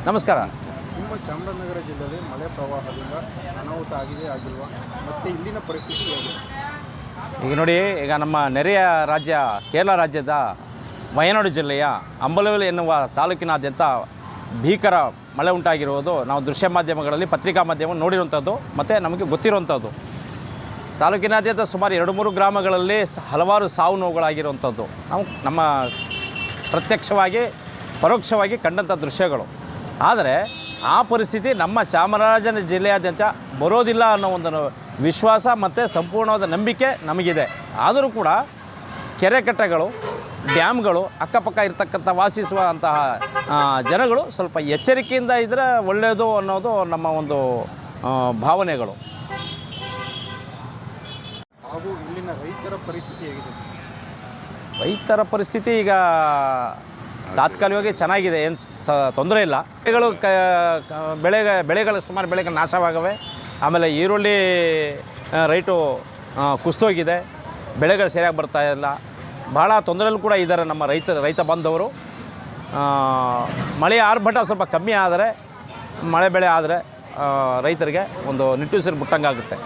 ನಮಸ್ಕಾರ. ನಿಮ್ಮ ಚಾಮರಾಜನಗರ ಜಿಲ್ಲೆಯಲ್ಲಿ ಮಳೆ ಪ್ರವಾಹದಿಂದ ಅನಾಹುತ ಆಗಿಲ್ವಾ? ಮತ್ತು ಇಲ್ಲಿನ ಪರಿಸ್ಥಿತಿ ಹೇಗಿದೆ? ಈಗ ನೋಡಿ, ಈಗ ನಮ್ಮ ನೆರೆಯ ರಾಜ್ಯ ಕೇರಳ ರಾಜ್ಯದ ವಯನಾಡು ಜಿಲ್ಲೆಯ ಅಂಬಲವೇಲು ಎನ್ನುವ ತಾಲೂಕಿನಾದ್ಯಂತ ಭೀಕರ ಮಳೆ ಉಂಟಾಗಿರುವುದು ನಾವು ದೃಶ್ಯ ಮಾಧ್ಯಮಗಳಲ್ಲಿ, ಪತ್ರಿಕಾ ಮಾಧ್ಯಮ ನೋಡಿರುವಂಥದ್ದು ಮತ್ತು ನಮಗೆ ಗೊತ್ತಿರುವಂಥದ್ದು. ತಾಲೂಕಿನಾದ್ಯಂತ ಸುಮಾರು 2-3 ಗ್ರಾಮಗಳಲ್ಲಿ ಹಲವಾರು ಸಾವು ನೋವುಗಳಾಗಿರುವಂಥದ್ದು ನಾವು ನಮ್ಮ ಪ್ರತ್ಯಕ್ಷವಾಗಿ ಪರೋಕ್ಷವಾಗಿ ಕಂಡಂಥ ದೃಶ್ಯಗಳು. ಆದರೆ ಆ ಪರಿಸ್ಥಿತಿ ನಮ್ಮ ಚಾಮರಾಜನಗರ ಜಿಲ್ಲೆಯಾದ್ಯಂತ ಬರೋದಿಲ್ಲ ಅನ್ನೋ ಒಂದು ವಿಶ್ವಾಸ ಮತ್ತು ಸಂಪೂರ್ಣವಾದ ನಂಬಿಕೆ ನಮಗಿದೆ. ಆದರೂ ಕೂಡ ಕೆರೆ ಕಟ್ಟೆಗಳು, ಡ್ಯಾಮ್ಗಳು, ಅಕ್ಕಪಕ್ಕ ಇರತಕ್ಕಂಥ ವಾಸಿಸುವಂತಹ ಜನಗಳು ಸ್ವಲ್ಪ ಎಚ್ಚರಿಕೆಯಿಂದ ಇದ್ದರೆ ಒಳ್ಳೆಯದು ಅನ್ನೋದು ನಮ್ಮ ಒಂದು ಭಾವನೆಗಳು. ಹಾಗೂ ಇಲ್ಲಿನ ರೈತರ ಪರಿಸ್ಥಿತಿ ಹೇಗಿದೆ? ರೈತರ ಪರಿಸ್ಥಿತಿ ಈಗ ತಾತ್ಕಾಲಿಕವಾಗಿ ಚೆನ್ನಾಗಿದೆ, ಏನು ತೊಂದರೆ ಇಲ್ಲ. ಬೆಳೆಗಳು ಸುಮಾರು ಬೆಳೆಗಳು ನಾಶವಾಗವೆ. ಆಮೇಲೆ ಈರುಳ್ಳಿ ರೇಟು ಕುಸಿದೋಗಿದೆ, ಬೆಳೆಗಳು ಸರಿಯಾಗಿ ಬರ್ತಾಯಿಲ್ಲ. ಭಾಳ ತೊಂದರೆಯಲ್ಲೂ ಕೂಡ ಇದ್ದಾರೆ ನಮ್ಮ ರೈತ ಬಾಂಧವರು. ಮಳೆಯ ಆರ್ಭಟ ಸ್ವಲ್ಪ ಕಮ್ಮಿ ಆದರೆ, ಮಳೆ ಬೆಳೆ ಆದರೆ ರೈತರಿಗೆ ಒಂದು ನಿಟ್ಟುಸಿರು ಬಿಟ್ಟಂಗಾಗುತ್ತೆ.